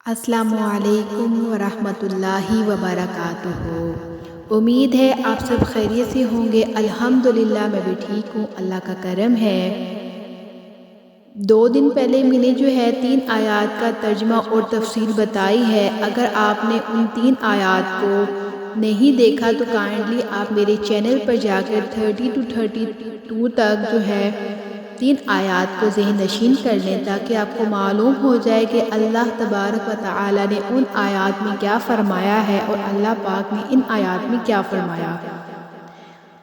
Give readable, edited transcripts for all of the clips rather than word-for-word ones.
السلام علیکم ورحمۃ اللہ وبرکاتہ۔ امید ہے آپ سب خیریت سے ہوں گے۔ الحمدللہ میں بھی ٹھیک ہوں، اللہ کا کرم ہے۔ 2 دن پہلے میں نے جو ہے 3 آیات کا ترجمہ اور تفسیر بتائی ہے۔ اگر آپ نے ان 3 آیات کو نہیں دیکھا تو کائنڈلی آپ میرے چینل پر جا کر 30 to 32 تک جو ہے 3 آیات کو ذہن نشین کر لیں، تاکہ آپ کو معلوم ہو جائے کہ اللہ تبارک و تعالی نے ان آیات میں کیا فرمایا ہے اور اللہ پاک نے ان آیات میں کیا فرمایا۔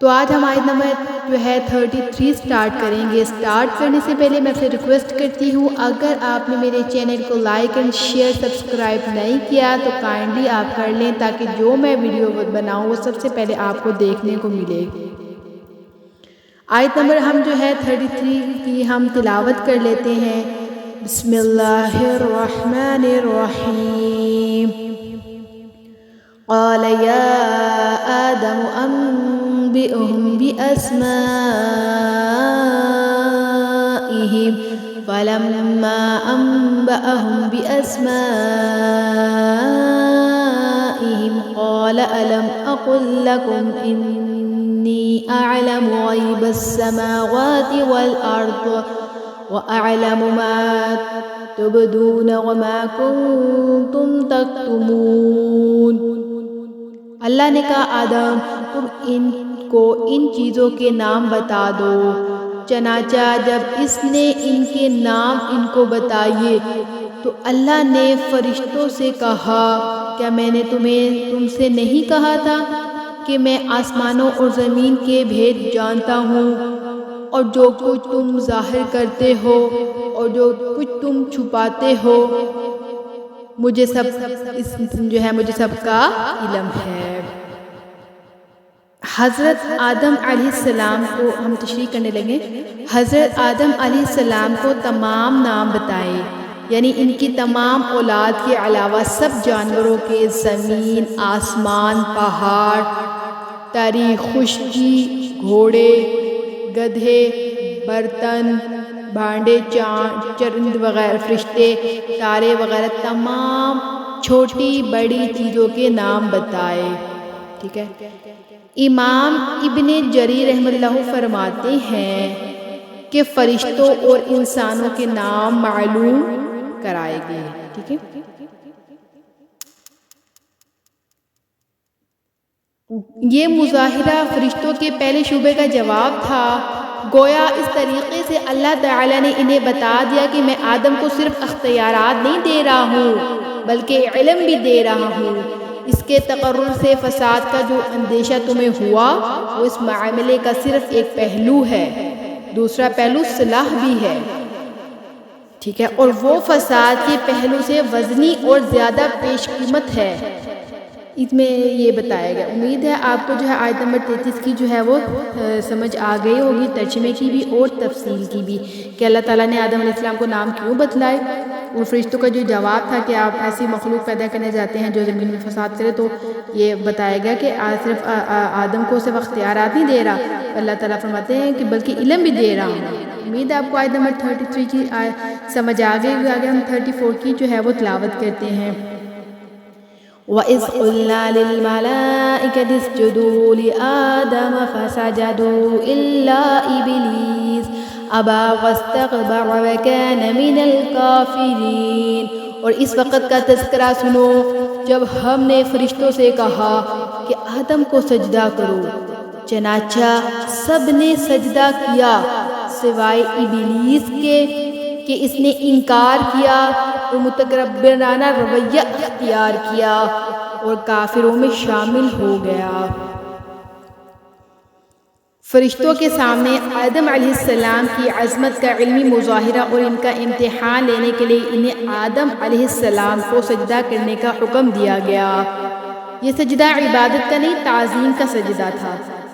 تو آج ہم آیت نمبر جو ہے 33 سٹارٹ کریں گے۔ سٹارٹ کرنے سے پہلے میں سے ریکویسٹ کرتی ہوں، اگر آپ نے میرے چینل کو لائک اینڈ شیئر سبسکرائب نہیں کیا تو کائنڈلی آپ کر لیں، تاکہ جو میں ویڈیو بناؤں وہ سب سے پہلے آپ کو دیکھنے کو ملے۔ آیت نمبر ہم جو ہے 33 کی ہم تلاوت کر لیتے ہیں۔ بسم اللہ الرحمن الرحیم۔ قال یا آدم انبئهم بأسمائهم فلما انبأهم بأسمائهم قال ألم أقل لكم إني أعلم غيب السماوات والأرض وأعلم ما تبدون وما كنتم تكتمون۔ اللہ نے کہا آدم تم ان کو ان چیزوں کے نام بتا دو۔ چنانچہ جب اس نے ان کے نام ان کو بتائے تو اللہ نے فرشتوں سے کہا، کیا میں نے تم سے نہیں کہا تھا کہ میں آسمانوں اور زمین کے بھید جانتا ہوں، اور جو کچھ تم ظاہر کرتے ہو اور جو کچھ تم چھپاتے ہو مجھے سب کا علم ہے۔ حضرت آدم علیہ السلام کو ہم تشریح کرنے لگے۔ حضرت آدم علیہ السلام کو تمام نام بتائے، یعنی ان کی تمام اولاد کے علاوہ سب جانوروں کے، زمین، آسمان، پہاڑ، تری، خشکی، گھوڑے، گدھے، برتن، بھانڈے، چرند وغیرہ، فرشتے، تارے وغیرہ تمام چھوٹی بڑی چیزوں کے نام بتائے۔ ٹھیک ہے۔ امام ابن جریر رحمہ اللہ فرماتے ہیں کہ فرشتوں اور انسانوں کے نام معلوم کرائے گئے۔ ٹھیک ہے۔ یہ مظاہرہ فرشتوں کے پہلے شبے کا جواب تھا۔ گویا اس طریقے سے اللہ تعالیٰ نے انہیں بتا دیا کہ میں آدم کو صرف اختیارات نہیں دے رہا ہوں بلکہ علم بھی دے رہا ہوں۔ اس کے تقرر سے فساد کا جو اندیشہ تمہیں ہوا وہ اس معاملے کا صرف ایک پہلو ہے، دوسرا پہلو صلاح بھی ہے۔ ٹھیک ہے، اور وہ فساد کے پہلو سے وزنی اور زیادہ پیش قیمت ہے۔ اس میں یہ بتایا گیا۔ امید ہے آپ کو جو ہے آیت نمبر 33 کی جو ہے وہ سمجھ آ گئی ہوگی، ترجمے کی بھی اور تفصیل کی بھی، کہ اللہ تعالیٰ نے آدم علیہ السلام کو نام کیوں بتلائے، اور فرشتوں کا جو جواب تھا کہ آپ ایسی مخلوق پیدا کرنے جاتے ہیں جو زمین میں فساد کرے، تو یہ بتایا گیا کہ صرف آدم کو صرف اختیارات نہیں دے رہا، اللہ تعالیٰ فرماتے ہیں کہ بلکہ علم بھی دے رہا ہوں۔ امید ہے آپ کو آیت نمبر 33 کی سمجھ آ گئی۔ آگے ہم 34 کی جو ہے وہ تلاوت کرتے ہیں۔ وَإِذْ قُلْنَا لِلْمَلَائِكَةِ اسْجُدُوا لِآدَمَ فَسَجَدُوا إِلَّا إِبْلِيسَ أَبَى وَاسْتَكْبَرَ وَكَانَ مِنَ الْكَافِرِينَ۔ اور اس وقت کا تذکرہ سنو جب ہم نے فرشتوں سے کہا کہ آدم کو سجدہ کرو، چنانچہ سب نے سجدہ کیا سوائے ابلیس کے کہ اس نے انکار کیا اور متکبرانہ رویہ اختیار کیا اور کافروں میں شامل ہو گیا۔ فرشتوں کے سامنے آدم علیہ السلام کی عظمت کا علمی مظاہرہ اور ان کا امتحان لینے کے لیے انہیں آدم علیہ السلام کو سجدہ کرنے کا حکم دیا گیا۔ یہ سجدہ عبادت کا نہیں، تعظیم کا سجدہ تھا،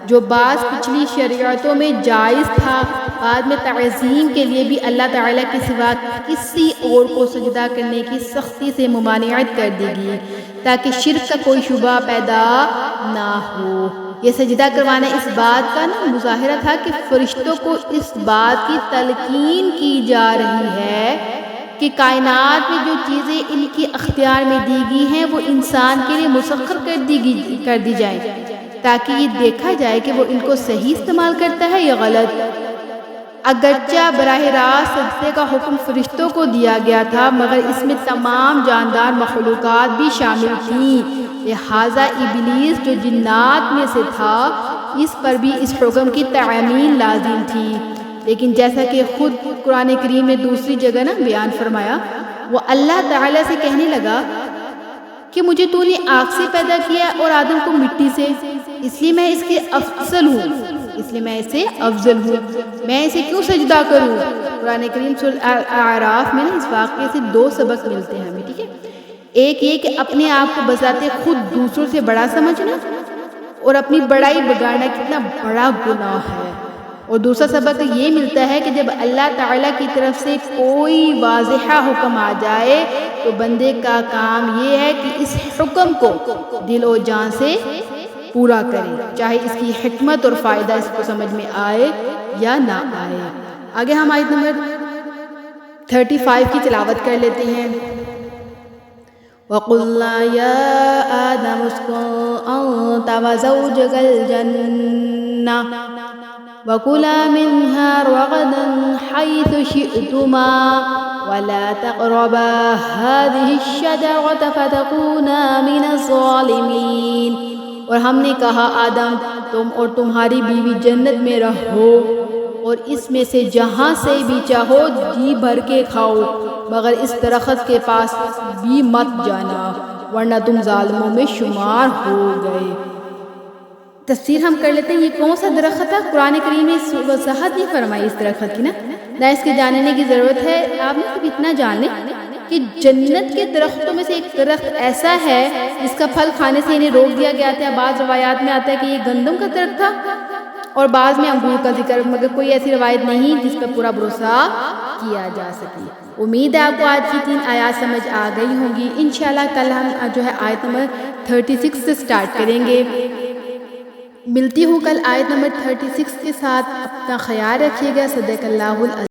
جو بعض پچھلی شریعتوں میں جائز تھا، بعد میں تعظیم کے لیے بھی اللہ تعالیٰ کے سوا کسی اور کو سجدہ کرنے کی سختی سے ممانعت کر دی گئی تاکہ شرک کا کوئی شبہ پیدا نہ ہو۔ یہ سجدہ کروانا اس بات کا مظاہرہ تھا کہ فرشتوں کو اس بات کی تلقین کی جا رہی ہے کہ کائنات میں جو چیزیں ان کی اختیار میں دی گئی ہیں وہ انسان کے لیے مسخر کر دی جائیں تاکہ یہ دیکھا جائے کہ وہ ان کو صحیح استعمال کرتا ہے یا غلط۔ اگرچہ براہ راست سجدے کا حکم فرشتوں کو دیا گیا تھا مگر اس میں تمام جاندار مخلوقات بھی شامل تھیں، لہٰذا ابلیس جو جنات میں سے تھا اس پر بھی اس حکم کی تعمیل لازم تھی۔ لیکن جیسا کہ خود قرآن کریم میں دوسری جگہ بیان فرمایا، وہ اللہ تعالیٰ سے کہنے لگا کہ مجھے تو نے آگ سے پیدا کیا اور آدم کو مٹی سے، اس لیے میں اس کے افضل ہوں، میں اسے کیوں سجدہ کروں؟ قرآن کریم سورۃ اعراف میں اس واقعے سے 2 سبق ملتے ہیں ہمیں، ٹھیک ہے؟ ایک یہ کہ اپنے آپ کو بذات خود دوسروں سے بڑا سمجھنا اور اپنی بڑائی بگاڑنا کتنا بڑا گناہ ہے، اور دوسرا سبق یہ ملتا ہے کہ جب اللہ تعالیٰ کی طرف سے کوئی واضح حکم آ جائے تو بندے کا کام یہ ہے کہ اس حکم کو دل و جان سے پورا کرے، چاہے اس کی حکمت اور فائدہ اس کو سمجھ میں آئے یا نہ آئے۔ آگے ہم آیت نمبر 35 کی تلاوت کر لیتے ہیں۔ وَقُلْنَا يَا آدَمُ اسْكُنْ أَنْتَ وَزَوْجُكَ الْجَنَّةَ وَكُلَا مِنْهَا رَغَدًا حَيْثُ شِئْتُمَا وَلَا تَقْرَبَا هَذِهِ الشَّجَرَةَ فَتَكُونَا مِنَ الظَّالِمِينَ۔ اور ہم نے کہا آدم تم اور تمہاری بیوی جنت میں رہو اور اس میں سے جہاں سے بھی چاہو جی بھر کے کھاؤ مگر اس درخت کے پاس بھی مت جانا ورنہ تم ظالموں میں شمار ہو گئے۔ تفسیر ہم کر لیتے ہیں، یہ کون سا درخت ہے؟ قرآن کریم نے وضاحت نہیں فرمائی اس درخت کی، نہ اس کے جاننے کی ضرورت ہے۔ آپ نے صرف اتنا جان لیں کہ جنت کے درختوں میں سے ایک درخت ایسا ہے جس کا پھل کھانے سے انہیں روک دیا گیا تھا۔ بعض روایات میں آتا ہے کہ یہ گندم کا درخت تھا اور بعض میں انگور کا ذکر، مگر کوئی ایسی روایت نہیں جس پر پورا بھروسہ کیا جا سکے۔ امید ہے آپ کو آج کی 3 آیات سمجھ آ گئی ہوں گی۔ انشاءاللہ کل ہم آیت نمبر 36 سے سٹارٹ کریں گے۔ ملتی ہوں کل آیت نمبر 36 کے ساتھ، اپنا خیال رکھیے گا۔ صدق اللہ العظیم۔